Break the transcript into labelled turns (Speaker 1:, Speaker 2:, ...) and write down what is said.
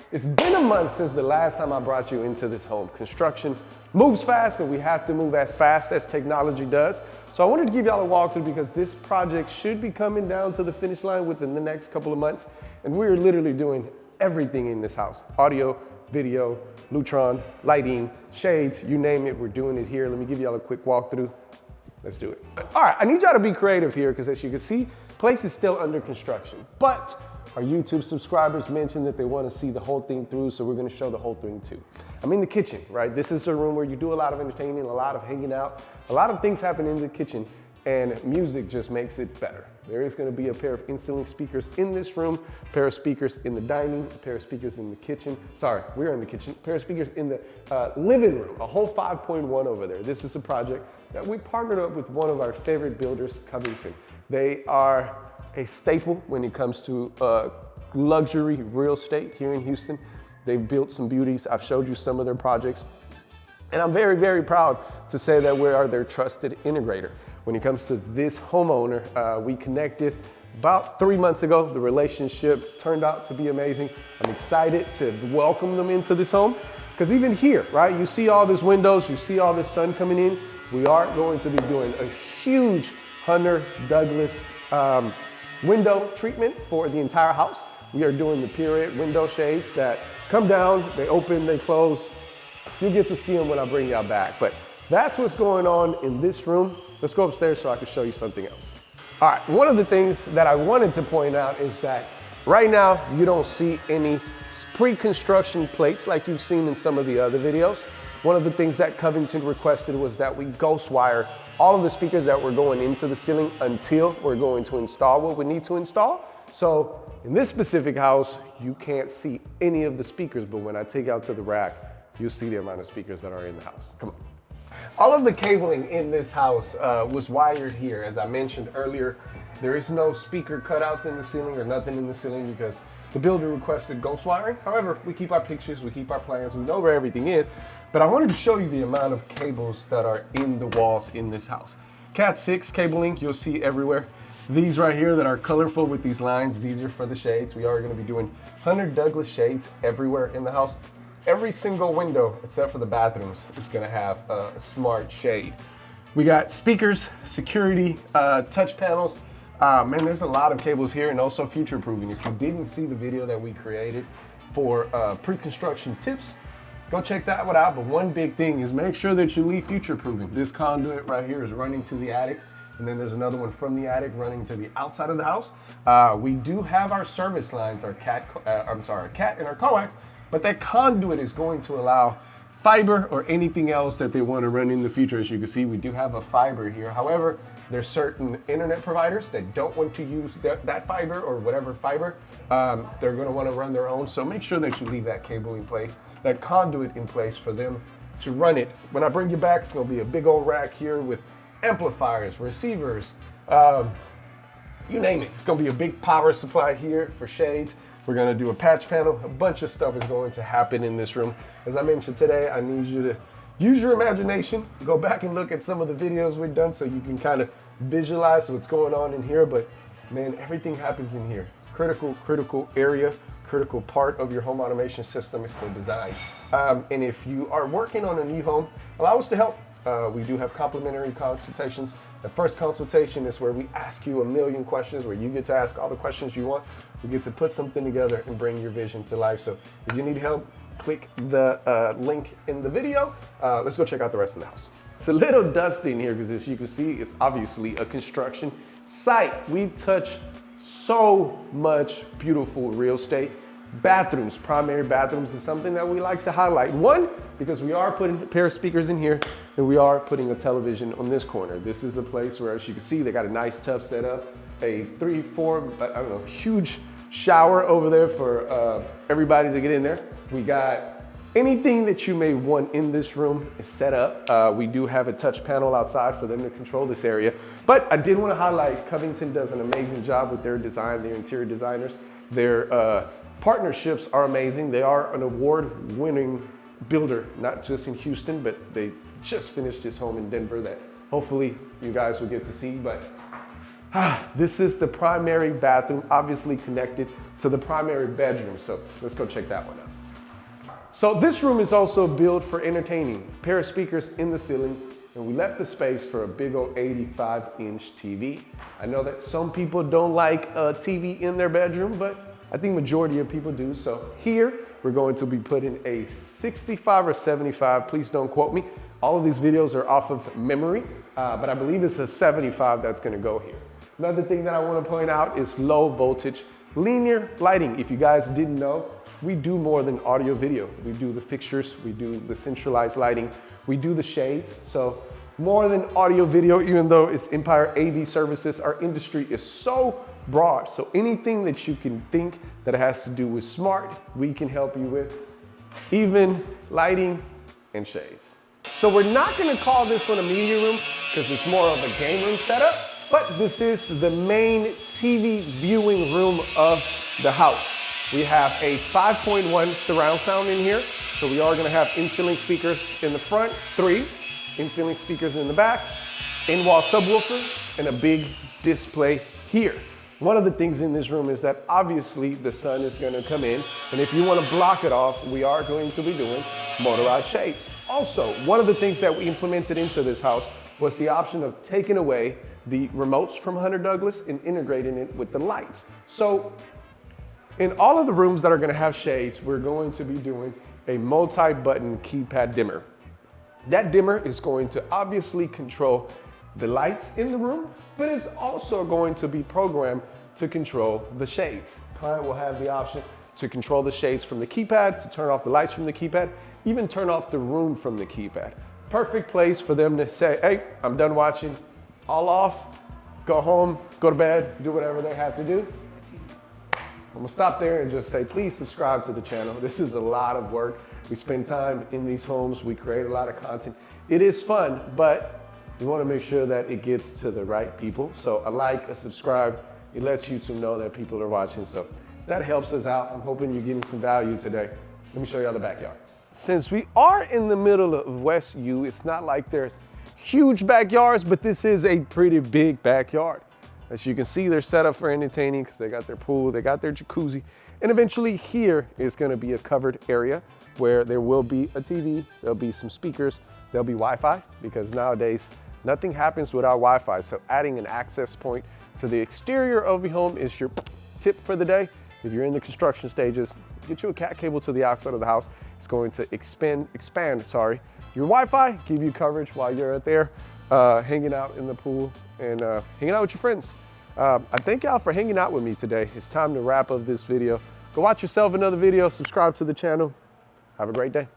Speaker 1: It's been a month since the last time I brought you into this home. Construction moves fast and we have to move as fast as technology does. So I wanted to give y'all a walkthrough because this project should be coming down to the finish line within the next couple of months. And we're literally doing everything in this house. Audio, video, Lutron, lighting, shades, you name it, we're doing it here. Let me give y'all a quick walkthrough. Let's do it. All right, I need y'all to be creative here because as you can see, place is still under construction. But our YouTube subscribers mentioned that they want to see the whole thing through, so we're going to show the whole thing too. I'm in the kitchen, right? This is a room where you do a lot of entertaining, a lot of hanging out, a lot of things happen in the kitchen, and music just makes it better. There is going to be a pair of in-ceiling speakers in this room, a pair of speakers in the dining, a pair of speakers in the kitchen. Sorry, we're in the kitchen. A pair of speakers in the living room, a whole 5.1 over there. This is a project that we partnered up with one of our favorite builders, Covington. They are a staple when it comes to luxury real estate here in Houston. They've built some beauties. I've showed you some of their projects. And I'm very, very proud to say that we are their trusted integrator. When it comes to this homeowner, we connected about 3 months ago. The relationship turned out to be amazing. I'm excited to welcome them into this home because even here, right, you see all these windows, you see all this sun coming in. We are going to be doing a huge Hunter Douglas window treatment for the entire house. We are doing the period window shades that come down, they open, they close. You'll get to see them when I bring y'all back. But that's what's going on in this room. Let's go upstairs so I can show you something else. All right, one of the things that I wanted to point out is that right now you don't see any pre-construction plates like you've seen in some of the other videos. One of the things that Covington requested was that we ghost wire all of the speakers that were going into the ceiling until we're going to install what we need to install. So in this specific house, you can't see any of the speakers, but when I take out to the rack, you'll see the amount of speakers that are in the house. Come on. All of the cabling in this house was wired here. As I mentioned earlier, there is no speaker cutouts in the ceiling or nothing in the ceiling because the builder requested ghost wiring. However, we keep our pictures, we keep our plans, we know where everything is. But I wanted to show you the amount of cables that are in the walls in this house. Cat 6 cabling, you'll see everywhere. These right here that are colorful with these lines, these are for the shades. We are going to be doing Hunter Douglas shades everywhere in the house. Every single window, except for the bathrooms, is going to have a smart shade. We got speakers, security, touch panels. Man, there's a lot of cables here and also future proofing. If you didn't see the video that we created for pre-construction tips, go check that one out. But one big thing is make sure that you leave future proofing. This conduit right here is running to the attic. And then there's another one from the attic running to the outside of the house. We do have our service lines, our cat and our coax, but that conduit is going to allow fiber or anything else that they want to run in the future. As you can see, we do have a fiber here. However, there's certain internet providers that don't want to use that fiber or whatever fiber. They're going to want to run their own. So make sure that you leave that cable in place, that conduit in place for them to run it. When I bring you back, it's going to be a big old rack here with amplifiers, receivers, you name it. It's going to be a big power supply here for shades. We're going to do a patch panel. A bunch of stuff is going to happen in this room. As I mentioned today, I need you to use your imagination. Go back and look at some of the videos we've done so you can kind of visualize what's going on in here. But man, everything happens in here. Critical area, critical part of your home automation system is the design. And if you are working on a new home, allow us to help. We do have complimentary consultations. The first consultation is where we ask you a million questions, where you get to ask all the questions you want. We get to put something together and bring your vision to life. So if you need help, click the link in the video. Let's go check out the rest of the house. It's a little dusty in here because as you can see, it's obviously a construction site. We touch so much beautiful real estate. Bathrooms, primary bathrooms is something that we like to highlight. One, because we are putting a pair of speakers in here and we are putting a television on this corner. This is a place where, as you can see, they got a nice tub set up, a 3-4, huge shower over there for everybody to get in there. We got anything that you may want in this room is set up. We do have a touch panel outside for them to control this area. But I did want to highlight Covington does an amazing job with their design, their interior designers. Their partnerships are amazing. They are an award-winning builder, not just in Houston, but they just finished this home in Denver that hopefully you guys will get to see. But this is the primary bathroom, obviously connected to the primary bedroom. So let's go check that one out. So this room is also built for entertaining. A pair of speakers in the ceiling, and we left the space for a big old 85-inch TV. I know that some people don't like a TV in their bedroom, but I think majority of people do. So here, we're going to be putting a 65 or 75, please don't quote me. All of these videos are off of memory, but I believe it's a 75 that's gonna go here. Another thing that I wanna point out is low voltage linear lighting. If you guys didn't know, we do more than audio video. We do the fixtures, we do the centralized lighting, we do the shades. So more than audio video, even though it's Empire AV Services, our industry is so broad. So anything that you can think that has to do with smart, we can help you with, even lighting and shades. So we're not gonna call this one a media room because it's more of a game room setup, but this is the main TV viewing room of the house. We have a 5.1 surround sound in here. So we are gonna have in-ceiling speakers in the front, 3 in-ceiling speakers in the back, in-wall subwoofer, and a big display here. One of the things in this room is that obviously the sun is gonna come in, and if you wanna block it off, we are going to be doing motorized shades. Also, one of the things that we implemented into this house was the option of taking away the remotes from Hunter Douglas and integrating it with the lights. So in all of the rooms that are gonna have shades, we're going to be doing a multi-button keypad dimmer. That dimmer is going to obviously control the lights in the room, but it's also going to be programmed to control the shades. Client will have the option to control the shades from the keypad, to turn off the lights from the keypad, even turn off the room from the keypad. Perfect place for them to say, hey, I'm done watching, all off, go home, go to bed, do whatever they have to do. I'm gonna stop there and just say, please subscribe to the channel. This is a lot of work. We spend time in these homes. We create a lot of content. It is fun, but we wanna make sure that it gets to the right people. So a like, a subscribe, it lets YouTube know that people are watching. So that helps us out. I'm hoping you're getting some value today. Let me show you all the backyard. Since we are in the middle of West U, it's not like there's huge backyards, but this is a pretty big backyard. As you can see, they're set up for entertaining because they got their pool, they got their jacuzzi, and eventually here is going to be a covered area where there will be a TV, there'll be some speakers, there'll be Wi-Fi, because nowadays nothing happens without Wi-Fi. So adding an access point to the exterior of your home is your tip for the day. If you're in the construction stages, get you a cat cable to the outside of the house. It's going to expand your Wi-Fi, give you coverage while you're out there hanging out in the pool and hanging out with your friends. I thank y'all for hanging out with me today. It's time to wrap up this video. Go watch yourself another video, subscribe to the channel. Have a great day.